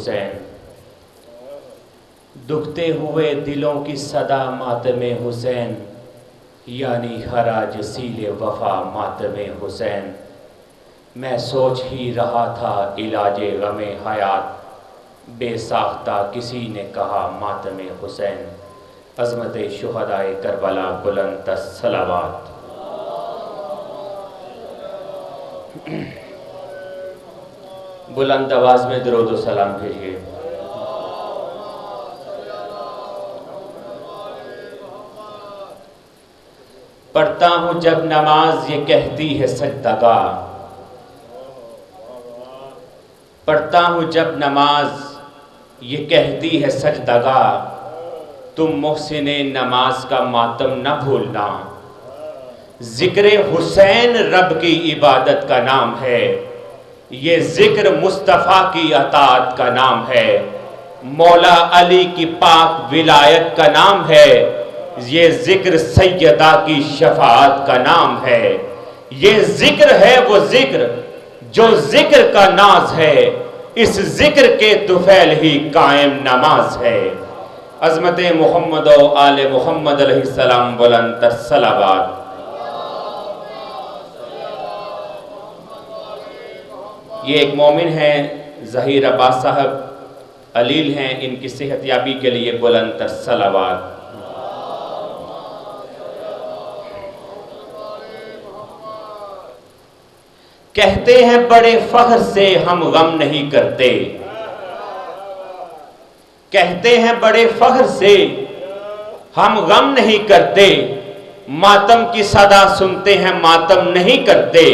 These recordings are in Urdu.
حسین، دکھتے ہوئے دلوں کی صدا ماتم حسین، یعنی حراج سیل وفا ماتم حسین۔ میں سوچ ہی رہا تھا علاج غم حیات، بے ساختہ کسی نے کہا ماتم حسین۔ عظمت شہدائے کربلا بلند تر صلوات۔ بلند آواز میں درود و سلام بھیجیے۔ پڑھتا ہوں جب نماز یہ کہتی ہے سجدگاہ، پڑھتا ہوں جب نماز یہ کہتی ہے سجدگاہ، تم محسن نماز کا ماتم نہ بھولنا۔ ذکر حسین رب کی عبادت کا نام ہے، یہ ذکر مصطفیٰ کی اطاعت کا نام ہے، مولا علی کی پاک ولایت کا نام ہے، یہ ذکر سیدہ کی شفاعت کا نام ہے۔ یہ ذکر ہے وہ ذکر جو ذکر کا ناز ہے، اس ذکر کے طفیل ہی قائم نماز ہے۔ عظمت محمد و آل محمد علیہ السلام بلند تر صلوات۔ یہ ایک مومن ہیں ظہیر عباس صاحب علیل ہیں، ان کی صحت یابی کے لیے بلند تر صلوات۔ کہتے ہیں بڑے فخر سے ہم غم نہیں کرتے، کہتے ہیں بڑے فخر سے ہم غم نہیں کرتے، ماتم کی صدا سنتے ہیں ماتم نہیں کرتے۔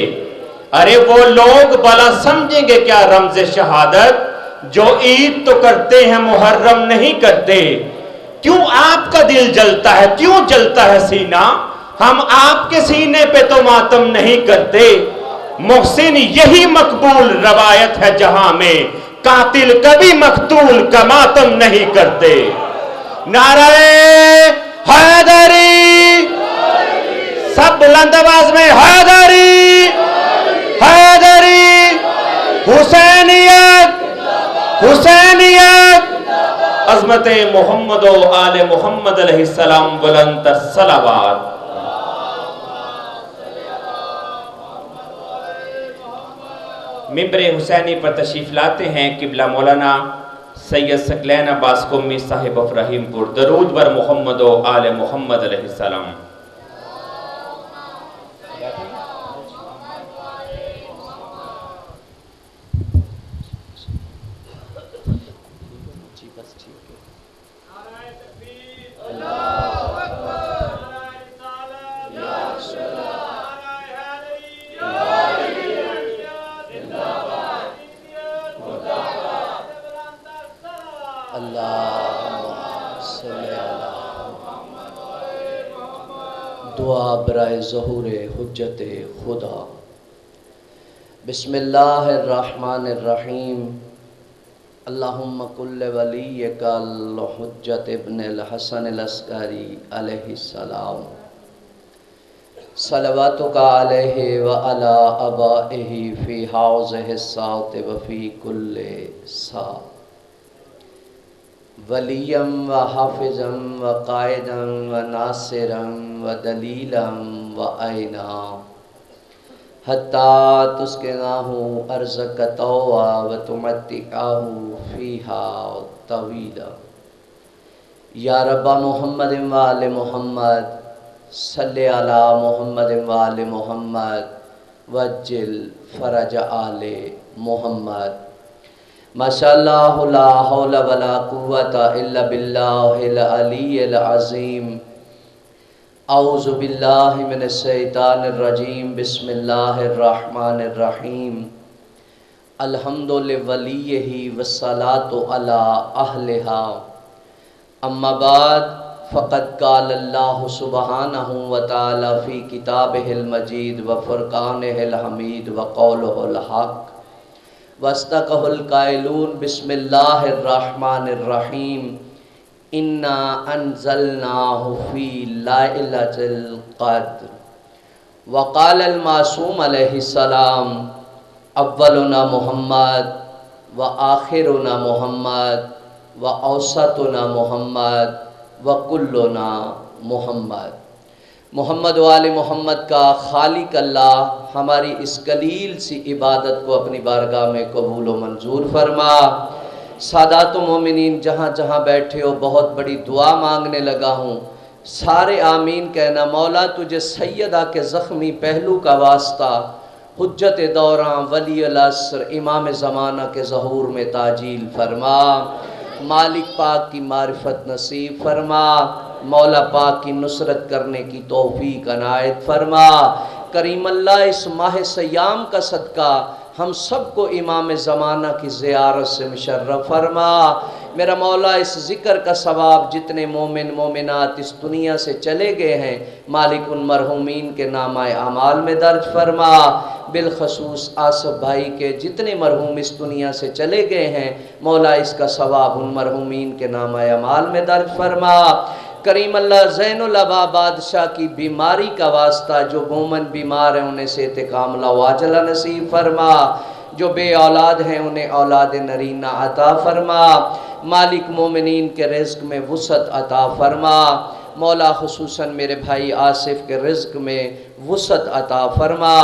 ارے وہ لوگ بھلا سمجھیں گے کیا رمز شہادت، جو عید تو کرتے ہیں محرم نہیں کرتے۔ کیوں آپ کا دل جلتا ہے، کیوں جلتا ہے سینہ، ہم آپ کے سینے پہ تو ماتم نہیں کرتے۔ محسن یہی مقبول روایت ہے جہاں میں، قاتل کبھی مقتول کا ماتم نہیں کرتے۔ نعرہ حیدری، سب بلند آواز میں حیدری حیدری، حسینیت حسینیت۔ عظمت محمد و آل محمد علیہ السلام بلند تر صلوات۔ ممبر حسینی پر تشریف لاتے ہیں قبلہ مولانا سید ثقلین عباس قمی صاحب افرحیم پور۔ درود بر محمد و آل محمد علیہ السلام۔ دعا برائے ظہور حجت خدا۔ بسم اللہ الرحمن الرحیم۔ اللہم کل ولیک الحجت ابن الحسن العسکری علیہ السلام، صلواتک علیہ وعلی آبائہ فی حوضہ الساعۃ وفی کل ساعۃ، ولیم و حافظم و قائدم و ناصرم و دلیلم و عینا، حتی تسکناہ ارضک طوعا و تمتعہ فیہا طویلا۔ یا رب محمد و آل محمد، صلی علی محمد و آل محمد، وجل فرج آل محمد۔ ماشاءاللہ لا حول ولا قوة الا باللہ العلی العظیم۔ اعوذ باللہ من الشیطان الرجیم، بسم اللہ الرحمن الرحیم۔ الحمد لولیہ والصلاة علی اہلہا، اما بعد فقد قال اللہ سبحانہ وتعالی فی کتابہ المجید وفرقانہ الحمید وقولہ الحق، واصدقہ القائلون۔ بسم اللہ الرحمن الرحیم۔ انا انزلناہ فی لیلۃ القدر۔ وقال المعصوم علیہ السلام، اولنا محمد و آخرنا محمد و اوسطنا محمد و کلنا محمد۔ محمد و آل محمد کا خالق اللہ ہماری اس قلیل سی عبادت کو اپنی بارگاہ میں قبول و منظور فرما۔ سادات و مومنین جہاں جہاں بیٹھے ہو، بہت بڑی دعا مانگنے لگا ہوں، سارے آمین کہنا۔ مولا تجھے سیدہ کے زخمی پہلو کا واسطہ، حجت دوراں ولی العصر امام زمانہ کے ظہور میں تعجیل فرما۔ مالک پاک کی معرفت نصیب فرما، مولا پاک کی نصرت کرنے کی توفیق عنایت فرما۔ کریم اللہ اس ماہ سیام کا صدقہ ہم سب کو امام زمانہ کی زیارت سے مشرف فرما۔ میرا مولا اس ذکر کا ثواب جتنے مومن مومنات اس دنیا سے چلے گئے ہیں، مالک ان مرحومین کے نامہ اعمال میں درج فرما۔ بالخصوص آصف بھائی کے جتنے مرحوم اس دنیا سے چلے گئے ہیں، مولا اس کا ثواب ان مرحومین کے نامہ اعمال میں درج فرما۔ کریم اللہ زین العبا بادشاہ کی بیماری کا واسطہ، جو مومن بیمار ہیں انہیں صحت کاملہ واجلہ نصیب فرما، جو بے اولاد ہیں انہیں اولاد نرینہ عطا فرما۔ مالک مومنین کے رزق میں وسعت عطا فرما، مولا خصوصاً میرے بھائی آصف کے رزق میں وسعت عطا فرما،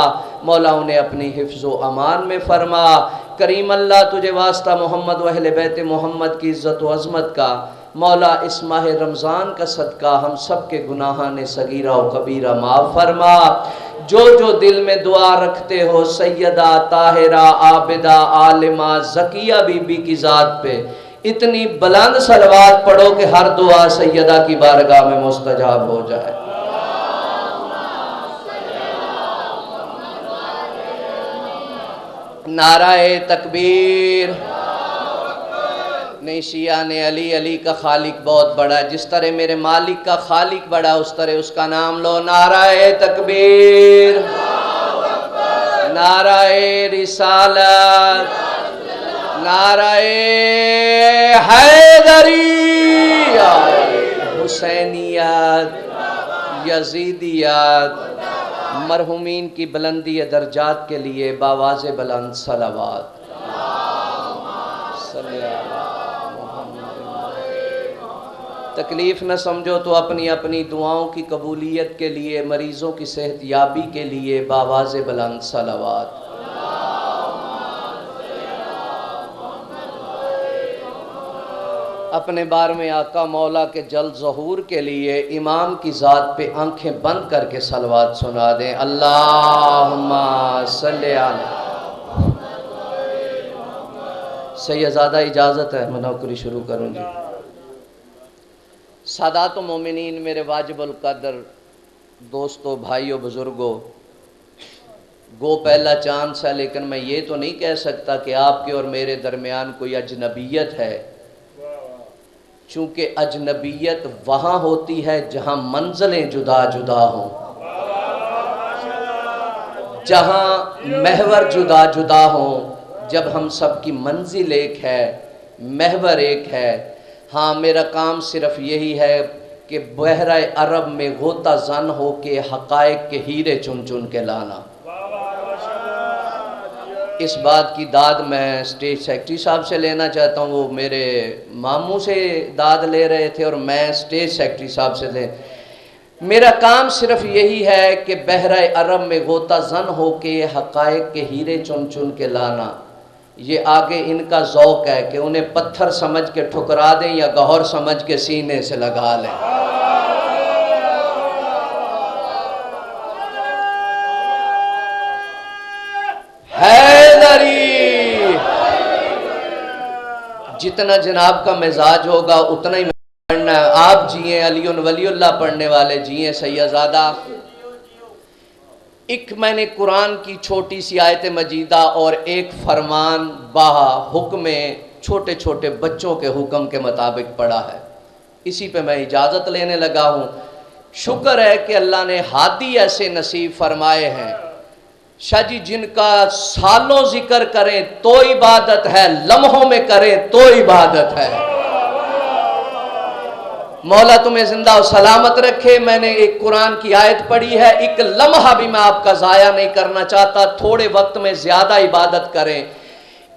مولا انہیں اپنی حفظ و امان میں فرما۔ کریم اللہ تجھے واسطہ محمد و اہل بیت محمد کی عزت و عظمت کا، مولا اس ماہ رمضان کا صدقہ ہم سب کے گناہان صغیرہ و کبیرہ معاف فرما۔ جو جو دل میں دعا رکھتے ہو سیدہ طاہرہ عابدہ عالمہ زکیہ بی بی کی ذات پہ اتنی بلند صلوات پڑھو کہ ہر دعا سیدہ کی بارگاہ میں مستجاب ہو جائے۔ نعرہ تکبیر۔ نہیں شیعہ نے علی علی کا خالق بہت بڑا ہے، جس طرح میرے مالک کا خالق بڑا اس طرح اس کا نام لو۔ نعرہ تکبیر، نعرہ رسالت، نعرہ حیدری، حسینیت، یزیدیت، مرحومین کی بلندی درجات کے لیے باواز بلند صلوات۔ تکلیف نہ سمجھو تو اپنی اپنی دعاؤں کی قبولیت کے لیے، مریضوں کی صحت یابی کے لیے باواز بلند صلوات۔ اپنے بار میں آقا مولا کے جلد ظہور کے لیے امام کی ذات پہ آنکھیں بند کر کے صلوات سنا دیں۔ اللہم صلی علی سیدزادہ، اجازت ہے میں نوکری شروع کروں گی۔ سادات و مومنین، میرے واجب القدر دوستو، بھائیو، بزرگو، گو پہلا چانس ہے، لیکن میں یہ تو نہیں کہہ سکتا کہ آپ کے اور میرے درمیان کوئی اجنبیت ہے، چونکہ اجنبیت وہاں ہوتی ہے جہاں منزلیں جدا جدا ہوں، جہاں محور جدا جدا ہوں۔ جب ہم سب کی منزل ایک ہے، محور ایک ہے، ہاں میرا کام صرف یہی ہے کہ بحرہ عرب میں غوطہ زن ہو کے حقائق کے ہیرے چن چن کے لانا۔ اس بات کی داد میں اسٹیج سیکٹری صاحب سے لینا چاہتا ہوں، وہ میرے ماموں سے داد لے رہے تھے اور میں اسٹیج سیکٹری صاحب سے لے۔ میرا کام صرف یہی ہے کہ بحرہ عرب میں غوطہ زن ہو کے حقائق کے ہیرے چن چن کے لانا۔ یہ آگے ان کا ذوق ہے کہ انہیں پتھر سمجھ کے ٹھکرا دیں یا گوہر سمجھ کے سینے سے لگا لیں۔ حیدری، جتنا جناب کا مزاج ہوگا اتنا ہی پڑھنا ہے۔ آپ جئیں، علی ولی اللہ پڑھنے والے جئیں سیدزادہ۔ ایک میں نے قرآن کی چھوٹی سی آیت مجیدہ اور ایک فرمان با حکم چھوٹے چھوٹے بچوں کے حکم کے مطابق پڑھا ہے، اسی پہ میں اجازت لینے لگا ہوں۔ شکر ہے کہ اللہ نے ہادی ایسے نصیب فرمائے ہیں شاہ جی، جن کا سالوں ذکر کریں تو عبادت ہے، لمحوں میں کریں تو عبادت ہے۔ مولا تمہیں زندہ و سلامت رکھے۔ میں نے ایک قرآن کی آیت پڑھی ہے، ایک لمحہ بھی میں آپ کا ضائع نہیں کرنا چاہتا، تھوڑے وقت میں زیادہ عبادت کریں۔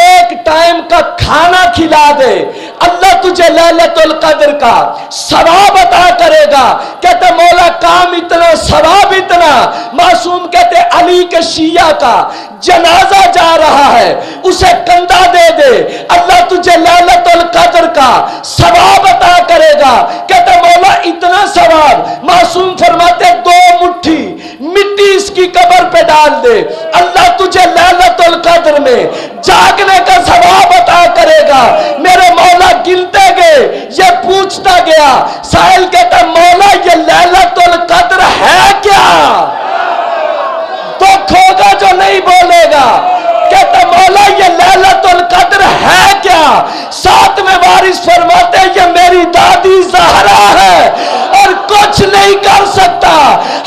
ایک ٹائم کا کھانا کھلا دے، اللہ تجھے لیلۃ القدر کا ثواب عطا کرے گا۔ کہتے مولا کام اتنا، ثواب اتنا۔ معصوم کہتے علی کے شیعہ کا جنازہ جا رہا ہے، اسے کندھا دے دے، اللہ تجھے لیلۃ القدر کا ثواب عطا کرے گا۔ کہتے مولا اتنا ثواب۔ معصوم فرماتے 2 مٹھی مٹی اس کی قبر پہ ڈال دے، اللہ تجھے لیلۃ القدر میں جاگنے کا ثواب عطا کرے گا۔ میرے مولا گنتے گئے، یہ پوچھتا گیا، سائل کہتا مولا یہ لیلۃ القدر ہے کیا؟ دکھ ہوگا جو نہیں بولے گا۔ کہتا مولا یہ لیلۃ القدر ہے کیا؟ 7ویں وارث فرماتے یہ میری دادی زہرا ہے اور کچھ نہیں کر سکتا،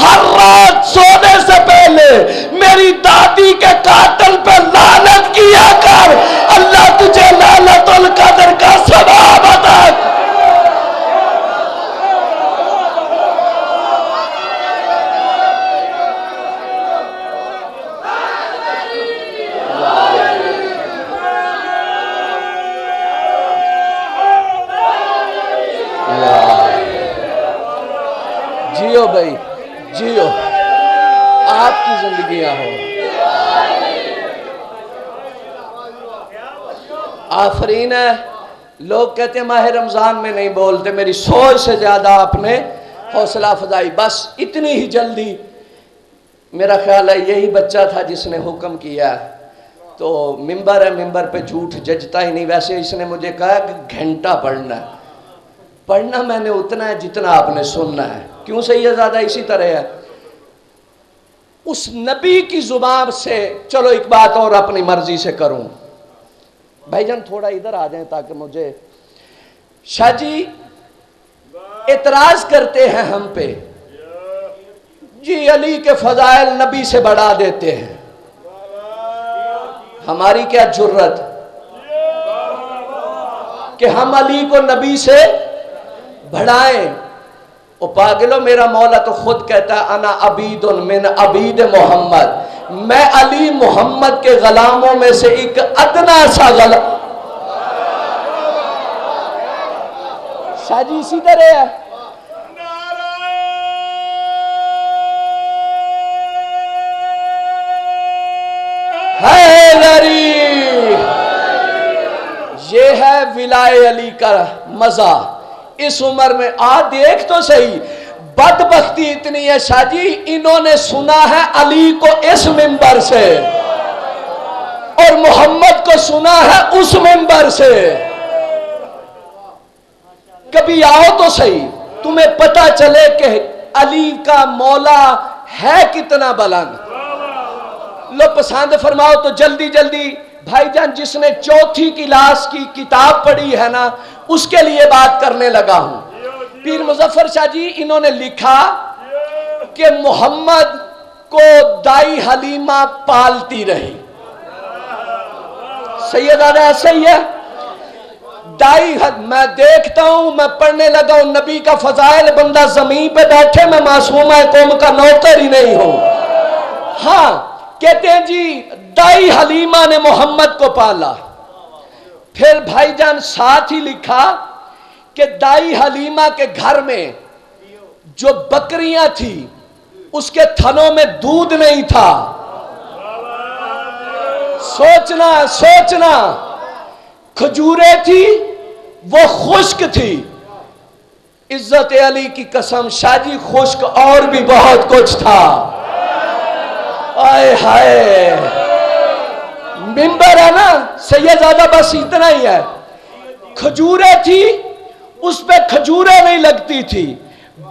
ہر رات سونے سے پہلے میری دادی کے قاتل پہ لعنت کیا کر، اللہ تجھے لیلۃ القدر کا ثواب عطا کر۔ جیو بھائی جیو، آپ کی زندگیاں ہوں۔ آفرین ہے۔ لوگ کہتے ہیں ماہ رمضان میں نہیں بولتے، میری سوچ سے زیادہ آپ نے حوصلہ افزائی۔ بس اتنی ہی جلدی، میرا خیال ہے یہی بچہ تھا جس نے حکم کیا تو ممبر ہے، ممبر پہ جھوٹ ججتا ہی نہیں۔ ویسے اس نے مجھے کہا کہ گھنٹہ پڑھنا ہے، پڑھنا میں نے اتنا ہے جتنا آپ نے سننا ہے۔ کیوں سیدزادہ اسی طرح ہے؟ اس نبی کی زبان سے، چلو ایک بات اور اپنی مرضی سے کروں، بھائی جان تھوڑا ادھر آ جائیں تاکہ مجھے، شاہ جی اعتراض کرتے ہیں ہم پہ، جی علی کے فضائل نبی سے بڑھا دیتے ہیں، ہماری کیا جرت کہ ہم علی کو نبی سے بڑھائیں؟ او پاگلو، میرا مولا تو خود کہتا ہے انا عبید من عبید محمد، میں علی محمد کے غلاموں میں سے ایک ادنا سا غلام۔ شاہ جی اسی طرح ہے۔ حیدری، یہ ہے ولائے علی کا مزہ۔ اس عمر میں دیکھ تو صحیح، بدبختی اتنی ہے شاہ جی، انہوں نے سنا ہے علی کو اس منبر سے اور محمد کو سنا ہے اس منبر سے۔ کبھی آؤ تو صحیح، تمہیں پتہ چلے کہ علی کا مولا ہے کتنا بلند۔ لو پسند فرماؤ تو جلدی جلدی بھائی جان، جس نے 4تھی کلاس کی کتاب پڑھی ہے نا، اس کے لیے بات کرنے لگا ہوں۔ پیر مظفر شاہ جی انہوں نے لکھا کہ محمد کو دائی حلیمہ پالتی رہی۔ سیدہ ایسا ہی ہے، دائی میں دیکھتا ہوں، میں پڑھنے لگا ہوں نبی کا فضائل، بندہ زمین پہ بیٹھے میں معصومہ قوم کا نوکر ہی نہیں ہوں۔ ہاں کہتے ہیں جی دائی حلیمہ نے محمد کو پالا۔ پھر بھائی جان ساتھ ہی لکھا کہ دائی حلیمہ کے گھر میں جو بکریاں تھی اس کے تھنوں میں دودھ نہیں تھا۔ سوچنا کھجوریں تھی وہ خشک تھی۔ عزت علی کی قسم شاہ جی خشک اور بھی بہت کچھ تھا۔ آئے ہائے، ممبر ہے نا سیدزادہ، بس اتنا ہی ہے۔ کھجوریں تھی، اس پہ کھجوریں نہیں لگتی تھی،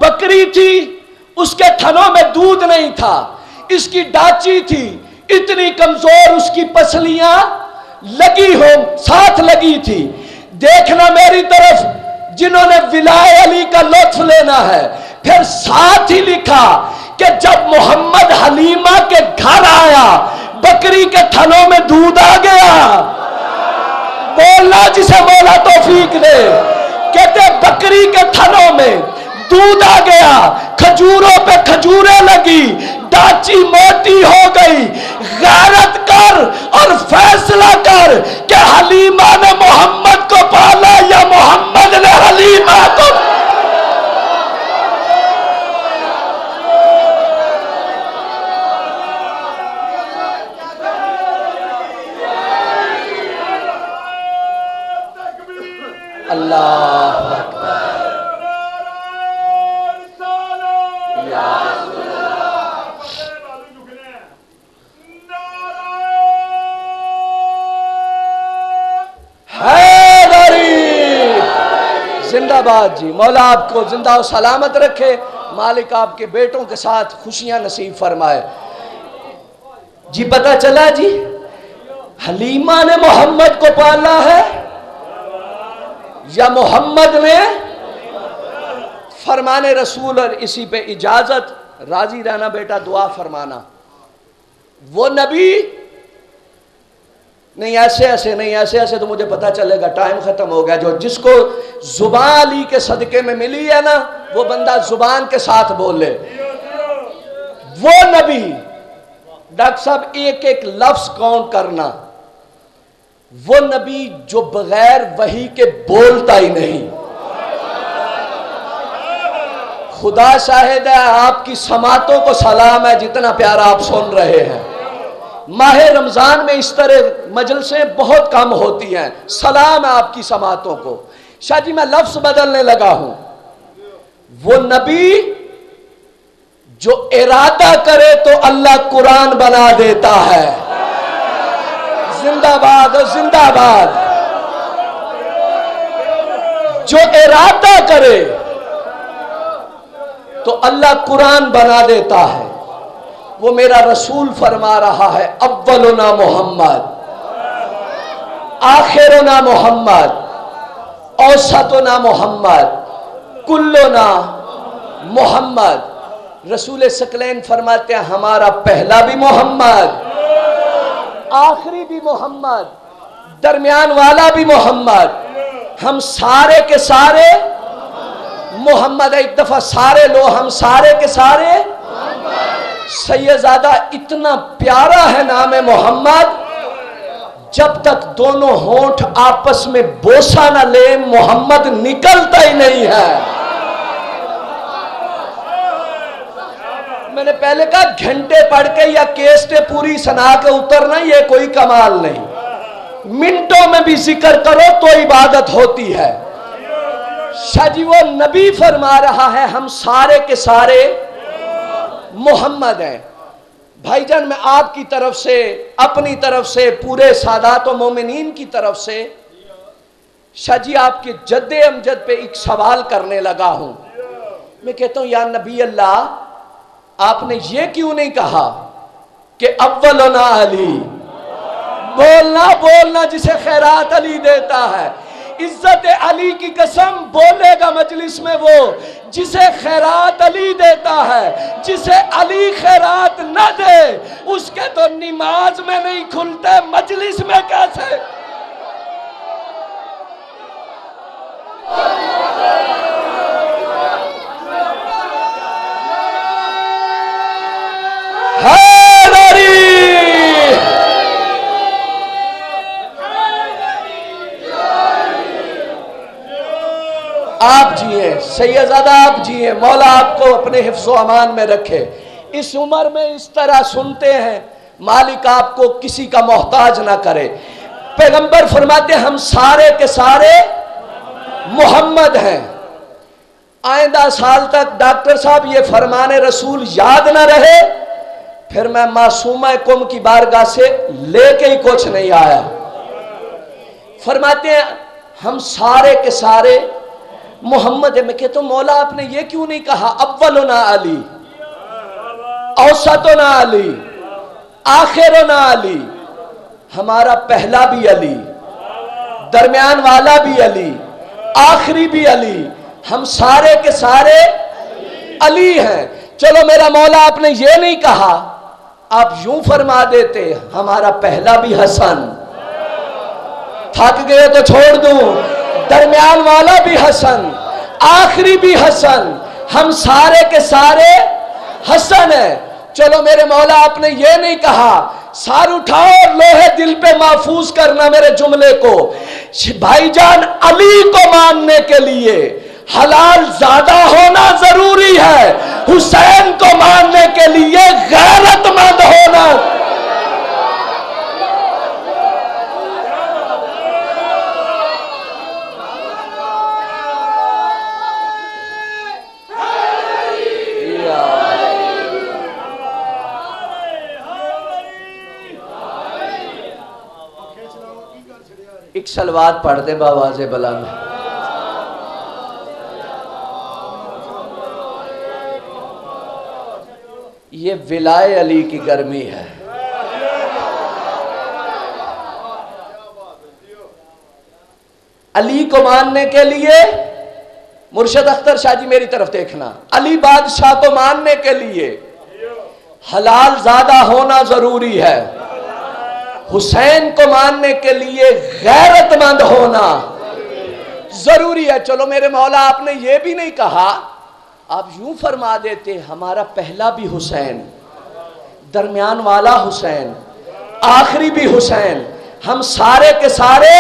بکری تھی، اس کے تھنوں میں دودھ نہیں تھا، اس کی ڈاچی تھی اتنی کمزور، اس کی پسلیاں لگی ہو ساتھ لگی تھی۔ دیکھنا میری طرف جنہوں نے ولائے علی کا لطف لینا ہے۔ پھر ساتھ ہی لکھا کہ جب محمد حلیمہ کے گھر آیا بکری کے تھنوں میں دودھ آ گیا۔ بولنا جسے مولا توفیق دے۔ کہتے بکری کے تھنوں میں دودھ آ گیا، کھجوروں پہ کھجوریں لگی، ڈاچی موٹی ہو گئی۔ غیرت کر اور فیصلہ کر کہ حلیمہ نے محمد کو پالا یا محمد نے حلیمہ کو۔ اللہ اکبر۔ زندہ باد جی، مولا آپ کو زندہ و سلامت رکھے، مالک آپ کے بیٹوں کے ساتھ خوشیاں نصیب فرمائے۔ جی پتہ چلا جی، حلیمہ نے محمد کو پالا ہے یا محمد نے؟ فرمان رسول، اور اسی پہ اجازت، راضی رہنا بیٹا، دعا فرمانا۔ وہ نبی نہیں، ایسے ایسے نہیں، ایسے ایسے تو مجھے پتا چلے گا ٹائم ختم ہو گیا۔ جو جس کو زبان علی کے صدقے میں ملی ہے نا، وہ بندہ زبان کے ساتھ بولے۔ وہ نبی، ڈاکٹر صاحب ایک ایک لفظ کاؤنٹ کرنا، وہ نبی جو بغیر وحی کے بولتا ہی نہیں۔ خدا شاہد ہے، آپ کی سماعتوں کو سلام ہے، جتنا پیارا آپ سن رہے ہیں۔ ماہ رمضان میں اس طرح مجلسیں بہت کم ہوتی ہیں، سلام ہے آپ کی سماعتوں کو۔ شاہ جی میں لفظ بدلنے لگا ہوں۔ وہ نبی جو ارادہ کرے تو اللہ قرآن بنا دیتا ہے۔ زندہ باد، زندہ باد۔ جو ارادہ کرے تو اللہ قرآن بنا دیتا ہے۔ وہ میرا رسول فرما رہا ہے، اولنا محمد، آخرنا محمد، اوسطنا محمد، کلنا محمد۔ رسول ثقلین فرماتے ہیں ہمارا پہلا بھی محمد، آخری بھی محمد، درمیان والا بھی محمد، ہم سارے کے سارے محمد۔ ایک دفعہ سارے لو، ہم سارے کے سارے۔ سیدزادہ اتنا پیارا ہے نام محمد، جب تک دونوں ہونٹ آپس میں بوسہ نہ لے محمد نکلتا ہی نہیں ہے۔ میں نے پہلے کہا گھنٹے پڑھ کے یا کیسٹیں پوری سنا کے اترنا یہ کوئی کمال نہیں، منٹوں میں بھی ذکر کرو تو عبادت ہوتی ہے۔ شاہ جی وہ نبی فرما رہا ہے ہم سارے کے سارے محمد ہیں۔ بھائی جان میں آپ کی طرف سے، اپنی طرف سے، پورے سادات و مومنین کی طرف سے شاہ جی آپ کے جد امجد پہ ایک سوال کرنے لگا ہوں۔ میں کہتا ہوں یا نبی اللہ، آپ نے یہ کیوں نہیں کہا کہ اولنا علی؟ بولنا جسے خیرات علی دیتا ہے۔ عزت علی کی قسم بولے گا مجلس میں وہ جسے خیرات علی دیتا ہے۔ جسے علی خیرات نہ دے اس کے تو نماز میں نہیں کھلتے، مجلس میں کیسے؟ آپ جیئے سیدزادہ، آپ جیئے، مولا آپ کو اپنے حفظ و امان میں رکھے۔ اس عمر میں اس طرح سنتے ہیں، مالک آپ کو کسی کا محتاج نہ کرے۔ پیغمبر فرماتے ہیں ہم سارے کے سارے محمد ہیں۔ آئندہ سال تک ڈاکٹر صاحب یہ فرمان رسول یاد نہ رہے، پھر میں معصومہ کم کی بارگاہ سے لے کے ہی کچھ نہیں آیا۔ فرماتے ہیں ہم سارے کے سارے محمد ہے۔ میں کہتا ہوں مولا آپ نے یہ کیوں نہیں کہا اولنا علی، اوسطنا علی، آخرنا علی؟ ہمارا پہلا بھی علی، درمیان والا بھی علی، آخری بھی علی، ہم سارے کے سارے علی ہیں۔ چلو میرا مولا آپ نے یہ نہیں کہا، آپ یوں فرما دیتے ہمارا پہلا بھی حسن، تھک گئے تو چھوڑ دوں، درمیان والا بھی حسن، آخری بھی حسن، ہم سارے کے سارے حسن ہیں. چلو میرے مولا آپ نے یہ نہیں کہا سار اٹھاؤ اور لوہے دل پہ محفوظ کرنا میرے جملے کو. بھائی جان علی کو ماننے کے لیے حلال زیادہ ہونا ضروری ہے، حسین کو ماننے کے لیے غیرت مند ہونا. ایک صلوات پڑھ دے بآواز بلند. یہ ولائے علی کی گرمی ہے. علی کو ماننے کے لیے مرشد اختر شاہ جی میری طرف دیکھنا، علی بادشاہ کو ماننے کے لیے حلال زیادہ ہونا ضروری ہے، حسین کو ماننے کے لیے غیرت مند ہونا ضروری ہے. چلو میرے مولا آپ نے یہ بھی نہیں کہا، آپ یوں فرما دیتے ہمارا پہلا بھی حسین، درمیان والا حسین، آخری بھی حسین، ہم سارے کے سارے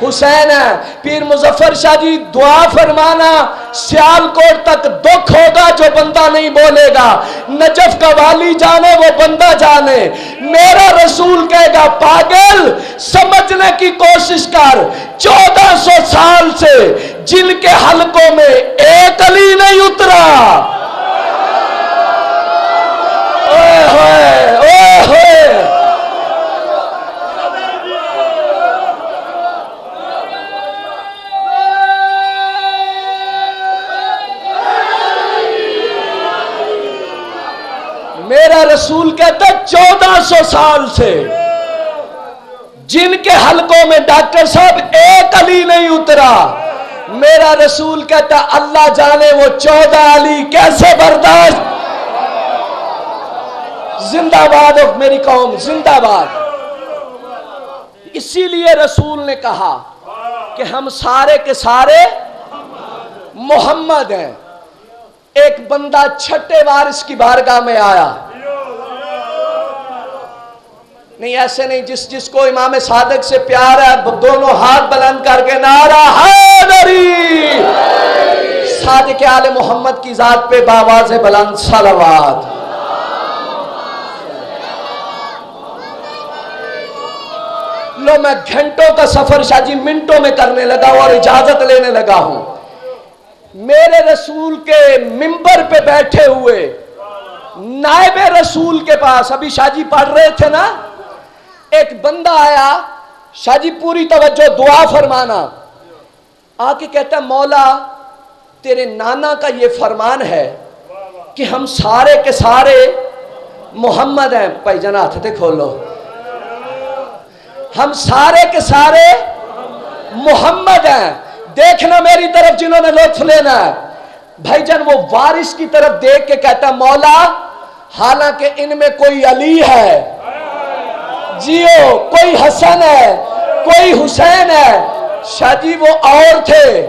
حسین ہیں. پیر مظفر شاہ جی دعا فرمانا سیالکوٹ تک دکھ ہوگا جو بندہ نہیں بولے گا، نجف کا والی جانے وہ بندہ جانے. میرا رسول کہے گا پاگل سمجھنے کی کوشش کر، 1400 سال سے جن کے حلقوں میں ایک علی نہیں اترا. اوے ہوئے اوے ہوئے. میرا رسول کہتا 1400 سال سے جن کے حلقوں میں ڈاکٹر صاحب ایک علی نہیں اترا. میرا رسول کہتا اللہ جانے وہ 14 علی کیسے برداشت. زندہ باد میری قوم زندہ باد. اسی لیے رسول نے کہا کہ ہم سارے کے سارے محمد ہیں. ایک بندہ چھٹے وارث کی بارگاہ میں آیا، نہیں ایسے نہیں، جس کو امام صادق سے پیار ہے دونوں ہاتھ بلند کر کے نعرہ حیدری. صادق آل محمد کی ذات پہ بآواز بلند صلوات. لو میں گھنٹوں کا سفر شاہ جی منٹوں میں کرنے لگا ہوں اور اجازت لینے لگا ہوں. میرے رسول کے منبر پہ بیٹھے ہوئے نائب رسول کے پاس، ابھی شاہ جی پڑھ رہے تھے نا، ایک بندہ آیا. شاہ جی پوری توجہ دعا فرمانا. آ کے کہتا ہے مولا تیرے نانا کا یہ فرمان ہے کہ ہم سارے کے سارے محمد ہیں. بھائی جان ہاتھ تے کھولو. ہم سارے کے سارے محمد ہیں. دیکھنا میری طرف جنہوں نے لطف لینا ہے. بھائی جان وہ وارث کی طرف دیکھ کے کہتا مولا حالانکہ ان میں کوئی علی ہے جیو، کوئی حسن ہے، کوئی حسین ہے. شاہ جی وہ اور تھے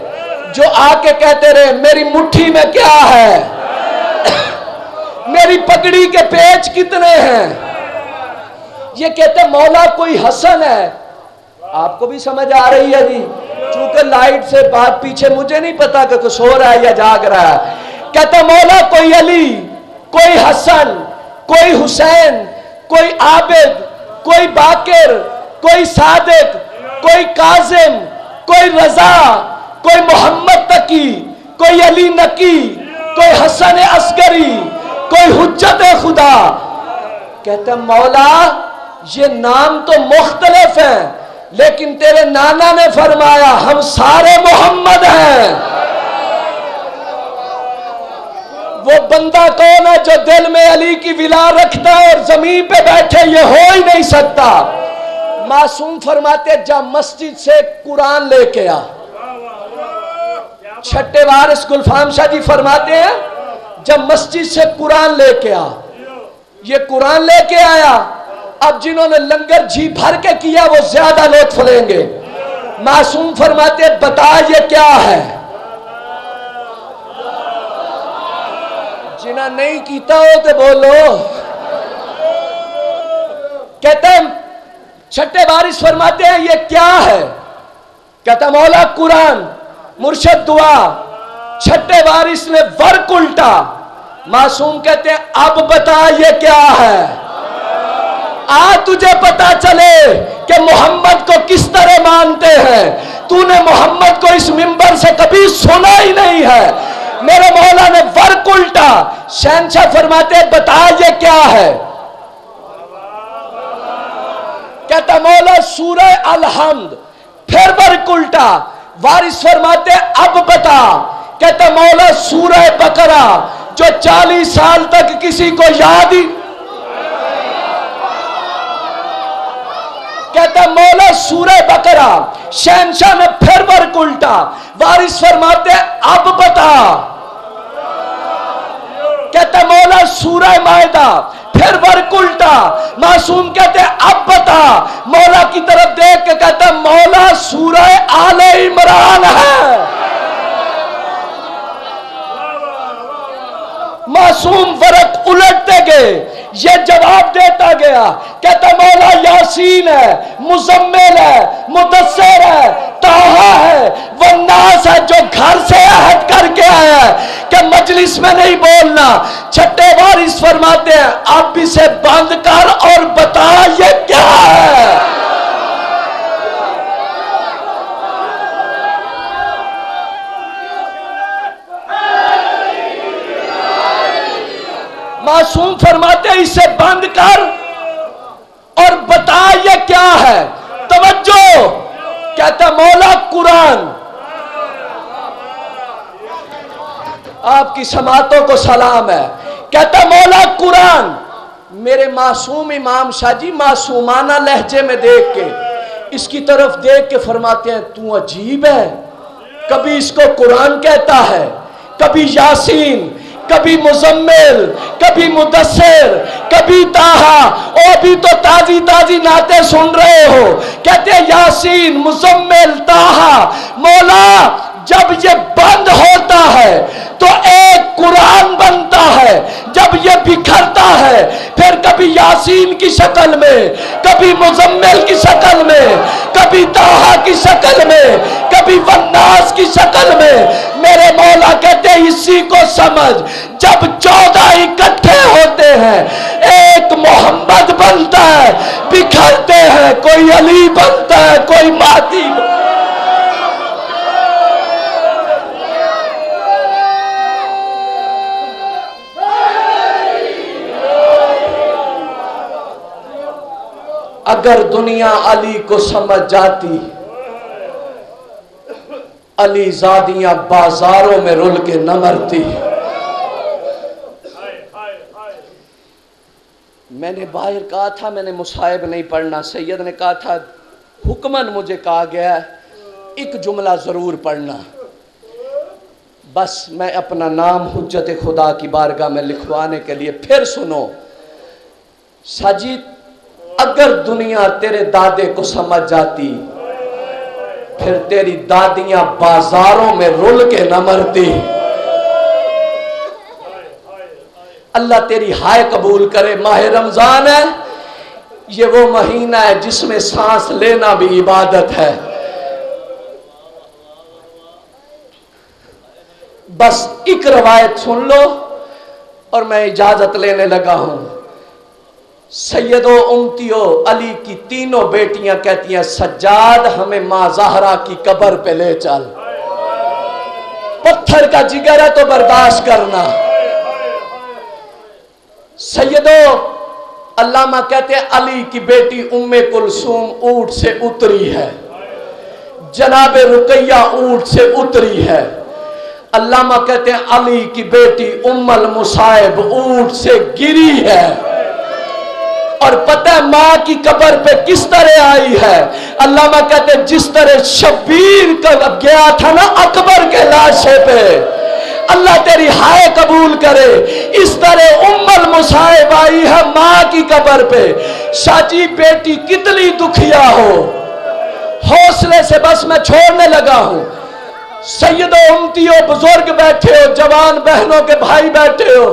جو آ کے کہتے رہے میری مٹھی میں کیا ہے، میری پگڑی کے پیچ کتنے ہیں. یہ کہتے مولا کوئی حسن ہے. آپ کو بھی سمجھ آ رہی ہے جی؟ چونکہ لائٹ سے بات پیچھے مجھے نہیں پتا کہ کچھ ہو رہا ہے یا جاگ رہا ہے. کہتا مولا کوئی علی، کوئی حسن، کوئی حسین، کوئی عابد، کوئی باقر، کوئی صادق، کوئی کاظم، کوئی رضا، کوئی محمد تقی، کوئی علی نقی، کوئی حسن عسکری، کوئی حجت خدا. کہتا مولا یہ نام تو مختلف ہیں لیکن تیرے نانا نے فرمایا ہم سارے محمد ہیں. وہ بندہ کون ہے جو دل میں علی کی ولا رکھتا ہے اور زمین پہ بیٹھے؟ یہ ہو ہی نہیں سکتا. معصوم فرماتے جب مسجد سے قرآن لے کے آ. چھٹے وارث گلفام شاہ جی فرماتے ہیں جب مسجد سے قرآن لے کے آ. یہ قرآن لے کے آیا. اب جنہوں نے لنگر جی بھر کے کیا وہ زیادہ لطف لیں گے. معصوم فرماتے بتا یہ کیا ہے؟ نہ نہیں کیتا ہو تو بولو. کہتے ہیں چھٹے وارث فرماتے ہیں یہ کیا ہے؟ کہتا مولا قرآن، مرشد دعا. چھٹے وارث نے ورق الٹا. معصوم کہتے ہیں اب بتا یہ کیا ہے؟ تجھے پتا چلے کہ محمد کو کس طرح مانتے ہیں. تو نے محمد کو اس منبر سے کبھی سنا ہی نہیں ہے. میرے مولا نے ورق الٹا. شہنشاہ فرماتے ہیں بتا یہ کیا ہے؟ کہتا مولا سورہ الحمد. پھر ورق الٹا. وارث فرماتے ہیں اب بتا. کہتا مولا سورہ بقرہ جو 40 سال تک کسی کو یاد ہی. کہتا مولا سورہ بقرہ. شہنشاہ نے پھر ورق الٹا. وارث فرماتے ہیں اب بتا. کہتا مولا سورہ مائدہ. پھر ورق الٹا. معصوم کہتے ہیں اب بتا. مولا کی طرف دیکھ کے کہتا مولا سورہ آل عمران ہے. معصوم ورق الٹتے گئے. یہ جواب دیتا گیا. کہتا مولا یاسین ہے، مزمل ہے، مدثر ہے، طٰہٰ ہے، والناس ہے، جو گھر سے عہد کر کے آیا ہے کہ مجلس میں نہیں بولنا. چھٹے وارث فرماتے ہیں اب اسے بند کر اور بتا یہ کیا ہے؟ معصوم فرماتے ہیں اسے بند کر اور بتا یہ کیا ہے؟ توجہ. کہتا مولا قرآن. آپ کی سماعتوں کو سلام ہے. کہتا مولا قرآن. میرے معصوم امام شاہ جی معصومانہ لہجے میں دیکھ کے اس کی طرف دیکھ کے فرماتے ہیں تو عجیب ہے. کبھی اس کو قرآن کہتا ہے، کبھی یاسین، کبھی مزمل، کبھی مدثر، کبھی طٰہٰ. او ابھی تو تازی تازی نعتیں سن رہے ہو. کہتے ہیں یاسین، مزمل، طٰہٰ. مولا جب یہ بند ہوتا ہے تو ایک قرآن بنتا ہے. جب یہ بکھرتا ہے پھر کبھی یاسین کی شکل میں، کبھی مزمل کی شکل میں، کبھی طٰہٰ کی شکل میں، کبھی والناس کی شکل میں. میرے مولا کہتے ہیں اسی کو سمجھ. جب 14 اکٹھے ہوتے ہیں ایک محمد بنتا ہے. بکھرتے ہیں کوئی علی بنتا ہے، کوئی مہدی بنتا ہے. اگر دنیا علی کو سمجھ جاتی، علی زادیاں بازاروں میں رل کے نہ مرتی. میں نے باہر کہا تھا میں نے مصائب نہیں پڑھنا. سید نے کہا تھا حکماً مجھے کہا گیا ہے ایک جملہ ضرور پڑھنا. بس میں اپنا نام حجت خدا کی بارگاہ میں لکھوانے کے لیے. پھر سنو ساجد، اگر دنیا تیرے دادے کو سمجھ جاتی پھر تیری دادیاں بازاروں میں رل کے نہ مرتی. اللہ تیری ہائے قبول کرے. ماہ رمضان ہے، یہ وہ مہینہ ہے جس میں سانس لینا بھی عبادت ہے. بس ایک روایت سن لو اور میں اجازت لینے لگا ہوں. سیدو امتیو علی کی تینوں بیٹیاں کہتی ہیں سجاد ہمیں ماں زہرا کی قبر پہ لے چل. پتھر کا جگر ہے تو برداشت کرنا. سیدو علامہ کہتے ہیں علی کی بیٹی ام کلثوم اونٹ سے اتری ہے، جناب رقیہ اونٹ سے اتری ہے. علامہ کہتے ہیں علی کی بیٹی ام المصائب اونٹ سے گری ہے. اور پتہ ہے ماں کی قبر پہ کس طرح آئی ہے؟ علامہ کہتے ہیں جس طرح شبیر کا گیا تھا نا اکبر کے لاشے پہ. اللہ تیری ہائے قبول کرے. اس طرح ام المصائب آئی ہے ماں کی قبر پہ. شاجی بیٹی کتنی دکھیا ہو، حوصلے سے بس میں چھوڑنے لگا ہوں. سیدو امتیو بزرگ بیٹھے ہو، جوان بہنوں کے بھائی بیٹھے ہو.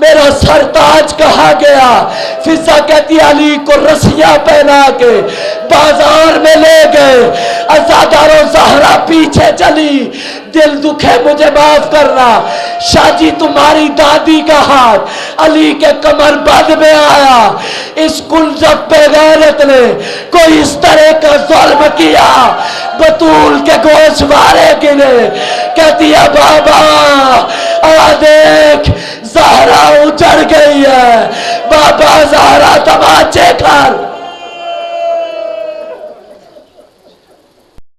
میرا سرتاج کہا گیا. فضا کہتی علی کو رسیاں پہنا کے بازار میں لے گئے. عزاداروں زہرا پیچھے چلی. دل دکھے مجھے معاف کرنا شاہ جی تمہاری دادی کا ہاتھ علی کے کمر بند میں آیا. اس کلجب پہ غیرت نے کوئی اس طرح کا ظلم کیا. بطول کے گوشوارے گنے. کہتی ہے بابا آ دیکھ زہرا اجڑ گئی ہے. بابا زہرا تماچے کر